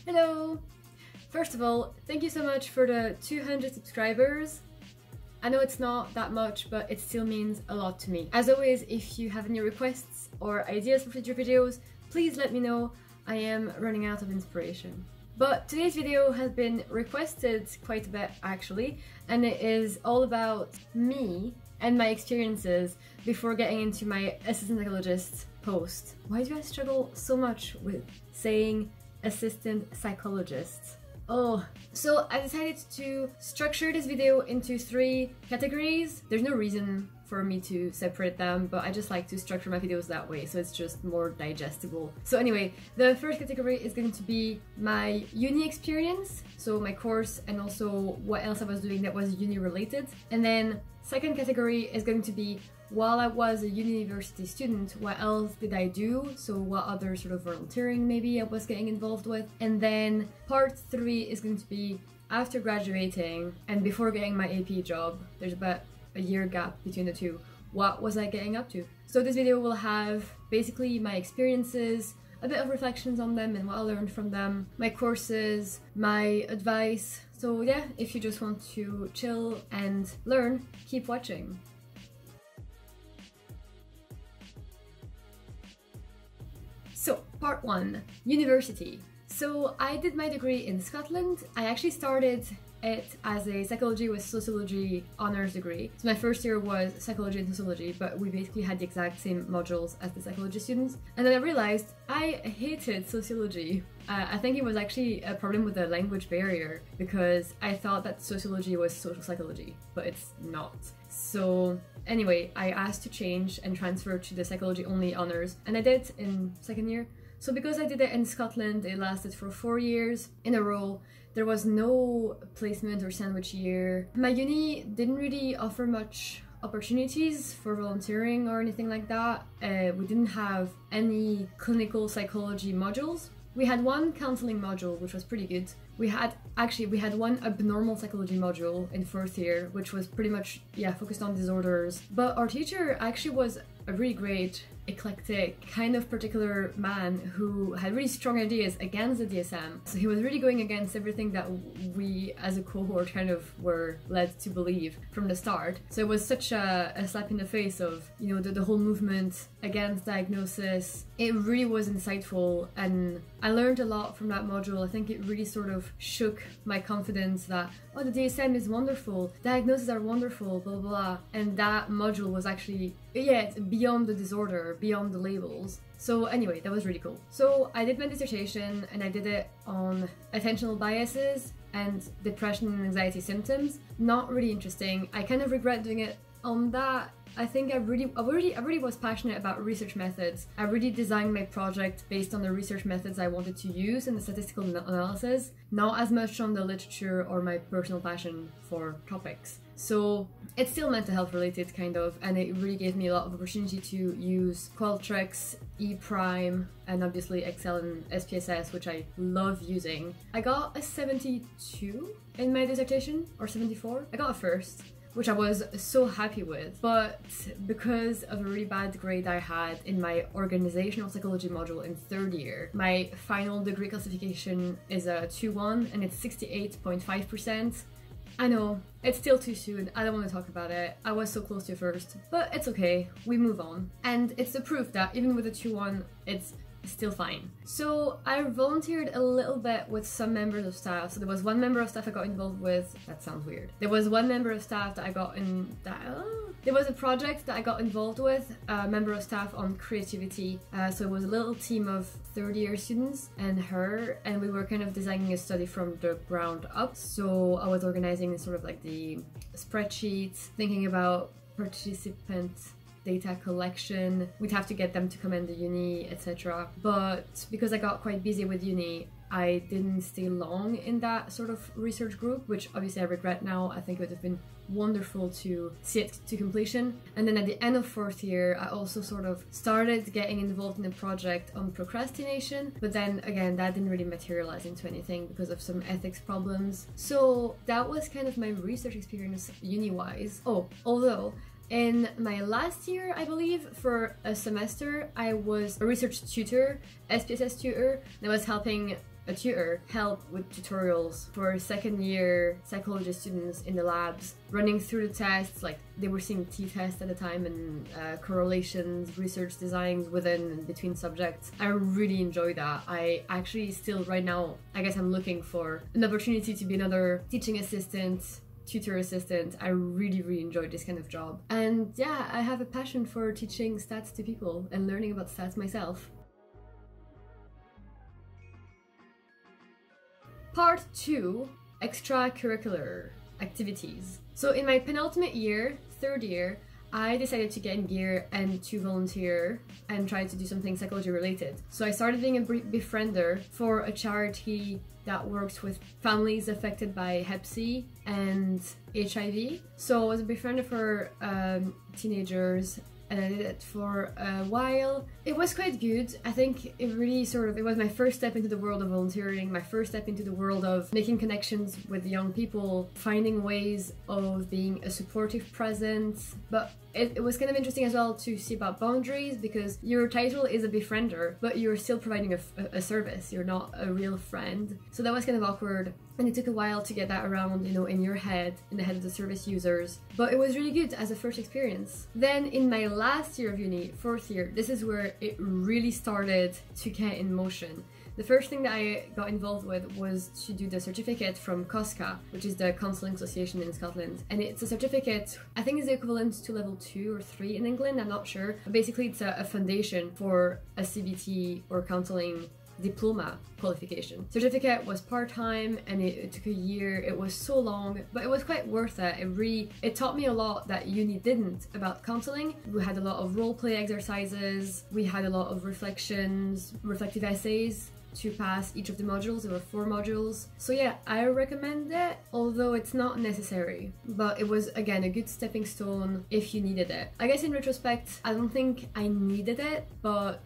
Hello! First of all, thank you so much for the 200 subscribers. I know it's not that much, but it still means a lot to me. As always, if you have any requests or ideas for future videos, please let me know. I am running out of inspiration. But today's video has been requested quite a bit actually, and it is all about me and my experiences before getting into my Assistant Psychologist post. Why do I struggle so much with saying Assistant Psychologist? Oh, so I decided to structure this video into 3 categories. There's no reason for me to separate them, but I just like to structure my videos that way, so it's just more digestible. So anyway, the first category is going to be my uni experience, so my course and also what else I was doing that was uni related. And then second category is going to be while I was a university student, what else did I do? So what other sort of volunteering maybe I was getting involved with. And then part 3 is going to be after graduating and before getting my AP job. There's about a year gap between the two. What was I getting up to? So this video will have basically my experiences, a bit of reflections on them and what I learned from them, my courses, my advice. So yeah, if you just want to chill and learn, keep watching. So, part 1, university. So I did my degree in Scotland. I actually started it as a psychology with sociology honors degree. So my first year was psychology and sociology, but we basically had the exact same modules as the psychology students. And then I realized I hated sociology. I think it was actually a problem with the language barrier because I thought that sociology was social psychology, but it's not. So anyway, I asked to change and transfer to the psychology only honors, and I did in second year. So because I did it in Scotland, it lasted for 4 years in a row. There was no placement or sandwich year. My uni didn't really offer much opportunities for volunteering or anything like that. We didn't have any clinical psychology modules. We had one counseling module, which was pretty good. We had one abnormal psychology module in 4th year, which was pretty much, yeah, focused on disorders. But our teacher actually was a really great, eclectic, kind of particular man who had really strong ideas against the DSM. So he was really going against everything that we as a cohort kind of were led to believe from the start. So it was such a slap in the face of, you know, the whole movement against diagnosis. It really was insightful and I learned a lot from that module. I think it really sort of shook my confidence that, oh, the DSM is wonderful, diagnoses are wonderful, blah, blah, blah. And that module was actually, yeah, it's beyond the disorder, beyond the labels. So anyway, that was really cool. So I did my dissertation and I did it on attentional biases and depression and anxiety symptoms. Not really interesting. I kind of regret doing it on that. I think I really was passionate about research methods. I really designed my project based on the research methods I wanted to use in the statistical analysis, not as much on the literature or my personal passion for topics. So it's still mental health related kind of, and it really gave me a lot of opportunity to use Qualtrics, ePrime, and obviously Excel and SPSS, which I love using. I got a 72 in my dissertation, or 74. I got a first, which I was so happy with, but because of a really bad grade I had in my organizational psychology module in 3rd year, my final degree classification is a 2-1 and it's 68.5%. I know, it's still too soon, I don't want to talk about it. I was so close to first, but it's okay, we move on. And it's the proof that even with a 2-1, it's still fine. So I volunteered a little bit with some members of staff. So there was one member of staff I got involved with. That sounds weird. There was one member of staff that I got in that. There was a project that I got involved with, a member of staff on creativity. So it was a little team of 3rd year students and her, and we were kind of designing a study from the ground up. So I was organizing sort of like the spreadsheets, thinking about participant data collection. We'd have to get them to come in the uni, etc. But because I got quite busy with uni, I didn't stay long in that sort of research group, which obviously I regret now. I think it would have been wonderful to see it to completion. And then at the end of 4th year, I also sort of started getting involved in a project on procrastination, but then again, that didn't really materialize into anything because of some ethics problems. So that was kind of my research experience uni-wise. Oh, although in my last year, I believe, for a semester, I was a research tutor, SPSS tutor, and I was helping a tutor, help with tutorials for second year psychology students in the labs, running through the tests. Like, they were seeing t-tests at the time, and correlations, research designs within and between subjects. I really enjoy that. I actually still right now, I guess I'm looking for an opportunity to be another teaching assistant, tutor assistant. I really enjoyed this kind of job. And yeah, I have a passion for teaching stats to people and learning about stats myself. Part 2, extracurricular activities. So in my penultimate year, third year, I decided to get in gear and to volunteer and try to do something psychology related. So I started being a befriender for a charity that works with families affected by Hep C and HIV. So I was a befriender for teenagers, and I did it for a while. It was quite good. I think it really it was my first step into the world of volunteering, my first step into the world of making connections with young people, finding ways of being a supportive presence. But it was kind of interesting as well to see about boundaries, because your title is a befriender, but you're still providing a service. You're not a real friend. So that was kind of awkward. And it took a while to get that around, you know, in your head, in the head of the service users. But it was really good as a first experience. Then in my last year of uni, fourth year, this is where it really started to get in motion. The first thing that I got involved with was to do the certificate from COSCA, which is the Counselling Association in Scotland. And it's a certificate, I think it's the equivalent to level 2 or 3 in England, I'm not sure. But basically it's a foundation for a CBT or counselling diploma qualification. Certificate was part-time and it took a year. It was so long, but it was quite worth it. It taught me a lot that uni didn't about counseling. We had a lot of role play exercises, we had a lot of reflective essays to pass each of the modules. There were 4 modules. So yeah, I recommend it, although it's not necessary. But it was, again, a good stepping stone if you needed it. I guess in retrospect, I don't think I needed it, but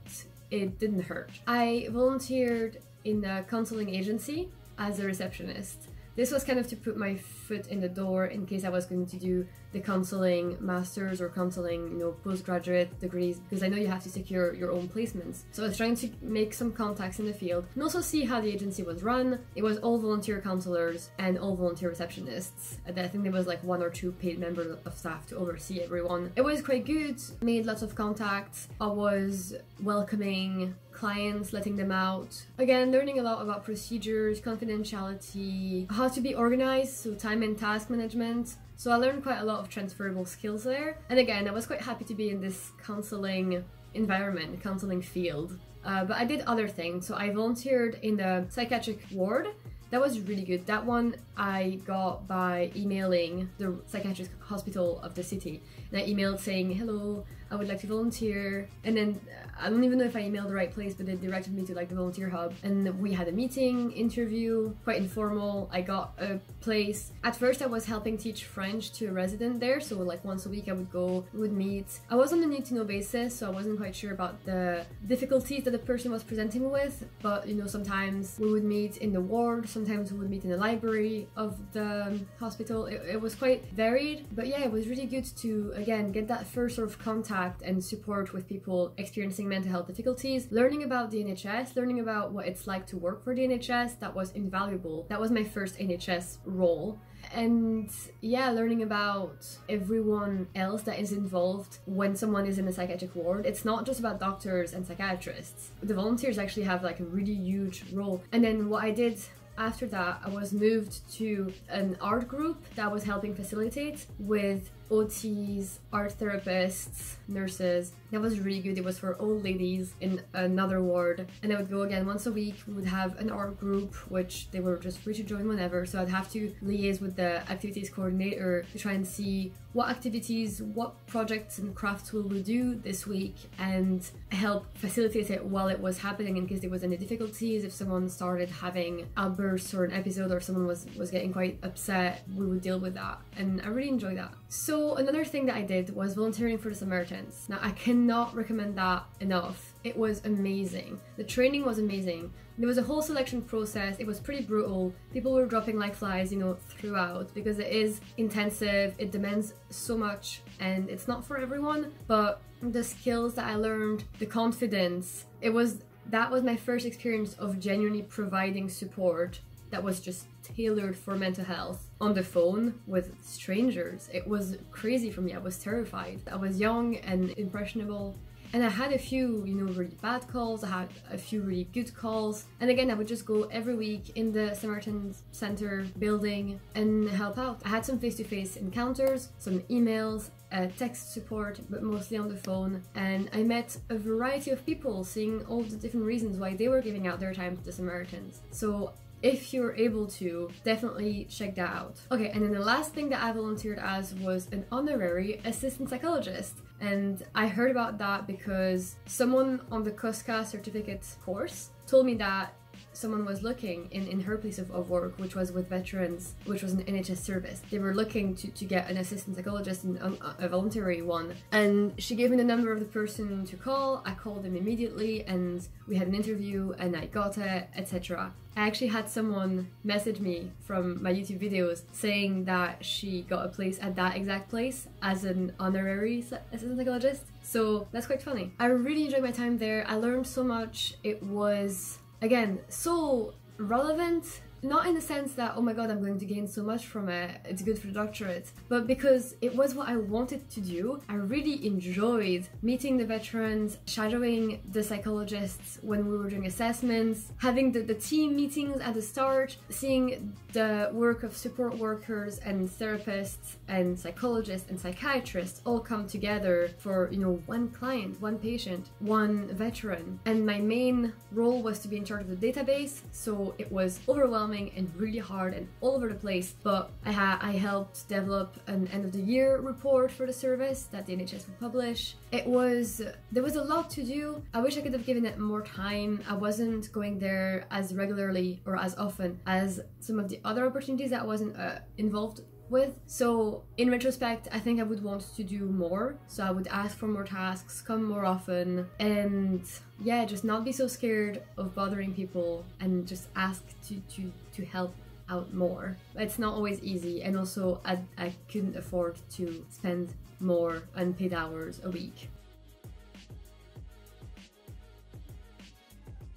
it didn't hurt. I volunteered in a counseling agency as a receptionist. This was kind of to put my foot in the door in case I was going to do the counseling masters or counseling, you know, postgraduate degrees, because I know you have to secure your own placements. So I was trying to make some contacts in the field and also see how the agency was run. It was all volunteer counselors and all volunteer receptionists. And I think there was like 1 or 2 paid members of staff to oversee everyone. It was quite good, made lots of contacts. I was welcoming clients, letting them out. Again, learning a lot about procedures, confidentiality, how to be organized, so time and task management. So I learned quite a lot of transferable skills there. And again, I was quite happy to be in this counseling environment, counseling field. But I did other things. So I volunteered in the psychiatric ward. That was really good. That one I got by emailing the psychiatric hospital of the city. And I emailed saying, hello, I would like to volunteer. And then I don't even know if I emailed the right place, but they directed me to like the volunteer hub. And we had a meeting, interview, quite informal. I got a place. At first I was helping teach French to a resident there. So like once a week I would go, we would meet. I was on a need to know basis, so I wasn't quite sure about the difficulties that the person was presenting with. But you know, sometimes we would meet in the ward, sometimes we would meet in the library of the hospital. It was quite varied, but yeah, it was really good to, again, get that first sort of contact and support with people experiencing mental health difficulties, learning about the NHS, learning about what it's like to work for the NHS. That was invaluable. That was my first NHS role. And yeah, learning about everyone else that is involved when someone is in a psychiatric ward. It's not just about doctors and psychiatrists. The volunteers actually have like a really huge role. And then what I did after that, I was moved to an art group that was helping facilitate with OTs, art therapists, nurses. That was really good. It was for old ladies in another ward. And I would go again once a week. We would have an art group, which they were just free to join whenever. So I'd have to liaise with the activities coordinator to try and see what activities, what projects and crafts will we do this week, and help facilitate it while it was happening in case there was any difficulties. If someone started having outbursts or an episode, or someone was getting quite upset, we would deal with that. And I really enjoyed that. So another thing that I did was volunteering for the Samaritans. Now I cannot recommend that enough. It was amazing. The training was amazing. There was a whole selection process. It was pretty brutal. People were dropping like flies, you know, throughout, because it is intensive, it demands so much, and it's not for everyone. But the skills that I learned, the confidence, it was that was my first experience of genuinely providing support that was just tailored for mental health on the phone with strangers. It was crazy for me. I was terrified. I was young and impressionable. And I had a few, really bad calls. I had a few really good calls. And again, I would just go every week in the Samaritan Center building and help out. I had some face-to-face encounters, some emails, text support, but mostly on the phone. And I met a variety of people, seeing all the different reasons why they were giving out their time to the Samaritans. So if you're able to, definitely check that out. Okay, and then the last thing that I volunteered as was an honorary assistant psychologist. And I heard about that because someone on the COSCA certificate course told me that someone was looking in her place of work, which was with veterans, which was an NHS service. They were looking to get an assistant psychologist, and a voluntary one. And she gave me the number of the person to call. I called them immediately and we had an interview and I got it, etc. I actually had someone message me from my YouTube videos saying that she got a place at that exact place as an honorary assistant psychologist. So that's quite funny. I really enjoyed my time there. I learned so much. It was, again, so relevant, not in the sense that, oh my god, I'm going to gain so much from it, it's good for the doctorate, but because it was what I wanted to do. I really enjoyed meeting the veterans, shadowing the psychologists when we were doing assessments, having the team meetings at the start, seeing the work of support workers and therapists and psychologists and psychiatrists all come together for, one client, one patient, one veteran. And my main role was to be in charge of the database, so it was overwhelming and really hard and all over the place, but I helped develop an end of the year report for the service that the NHS would publish. There was a lot to do. I wish I could have given it more time. I wasn't going there as regularly or as often as some of the other opportunities that I wasn't involved with. So in retrospect, I think I would want to do more. So I would ask for more tasks, come more often, and yeah, just not be so scared of bothering people and just ask to help out more. It's not always easy, and also I couldn't afford to spend more unpaid hours a week.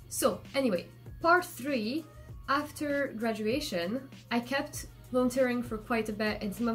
So anyway, part 3, after graduation, I kept volunteering for quite a bit, and some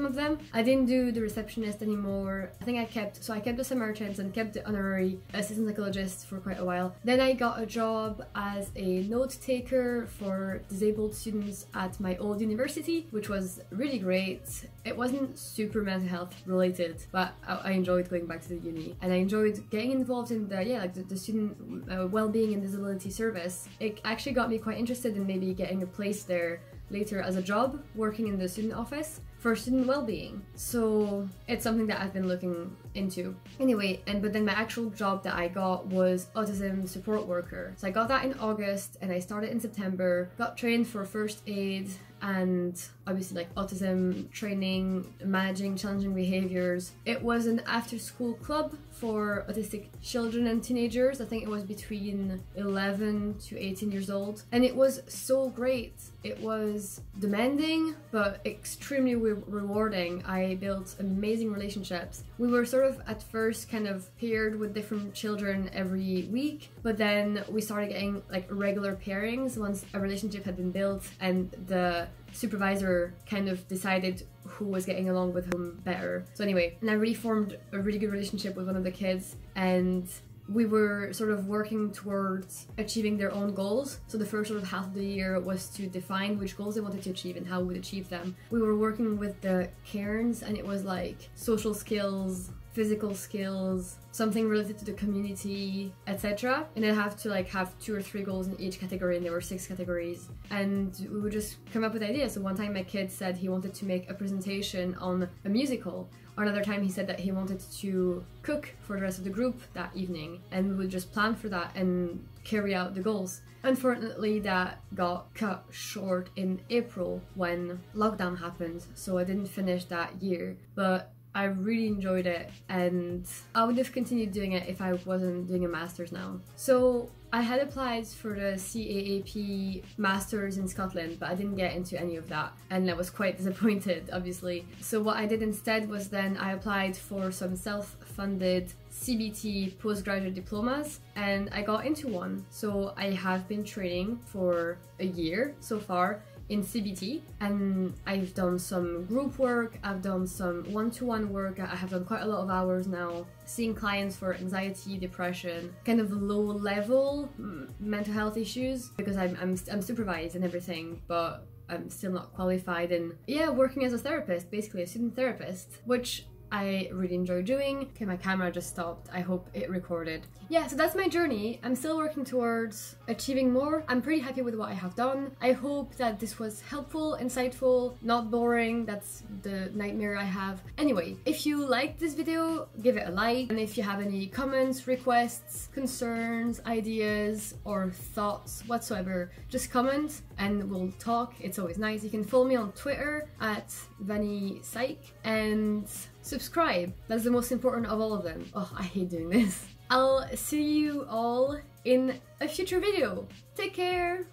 of them I didn't do the receptionist anymore. I think I kept the Samaritans and kept the honorary assistant psychologist for quite a while. Then I got a job as a note taker for disabled students at my old university, which was really great. It wasn't super mental health related, but I enjoyed going back to the uni, and I enjoyed getting involved in the student well-being and disability service. It actually got me quite interested in maybe getting a place there later as a job, working in the student office for student well-being. So it's something that I've been looking into. Anyway, but then my actual job that I got was autism support worker. So I got that in August and I started in September, got trained for first aid and obviously like autism training, managing challenging behaviors. It was an after-school club for autistic children and teenagers. I think it was between 11 to 18 years old. And it was so great. It was demanding, but extremely rewarding. I built amazing relationships. We were sort of at first kind of paired with different children every week, but then we started getting like regular pairings once a relationship had been built and the supervisor kind of decided who was getting along with whom better. So anyway, and I really formed a really good relationship with one of the kids, and we were sort of working towards achieving their own goals. So the first sort of half of the year was to define which goals they wanted to achieve and how we would achieve them. We were working with the cairns, and it was like social skills, physical skills, something related to the community, etc. And I'd have to like have 2 or 3 goals in each category, and there were 6 categories. And we would just come up with ideas. So one time my kid said he wanted to make a presentation on a musical. Another time he said that he wanted to cook for the rest of the group that evening, and we would just plan for that and carry out the goals. Unfortunately, that got cut short in April when lockdown happened, so I didn't finish that year, but I really enjoyed it, and I would have continued doing it if I wasn't doing a master's now. So I had applied for the CAAP Masters in Scotland, but I didn't get into any of that, and I was quite disappointed, obviously. So what I did instead was then I applied for some self funded CBT postgraduate diplomas, and I got into one. So I have been training for a year so far in CBT, and I've done some group work, I've done some one-to-one work, I have done quite a lot of hours now seeing clients for anxiety, depression, kind of low-level mental health issues, because I'm supervised and everything, but I'm still not qualified, and yeah, working as a therapist, basically a student therapist, which I really enjoy doing. Okay, my camera just stopped. I hope it recorded. Yeah, so that's my journey. I'm still working towards achieving more. I'm pretty happy with what I have done. I hope that this was helpful, insightful, not boring. That's the nightmare I have. Anyway, if you liked this video, give it a like. And if you have any comments, requests, concerns, ideas, or thoughts whatsoever, just comment and we'll talk. It's always nice. You can follow me on Twitter at VannyPsych and subscribe. That's the most important of all of them. Oh, I hate doing this. I'll see you all in a future video. Take care!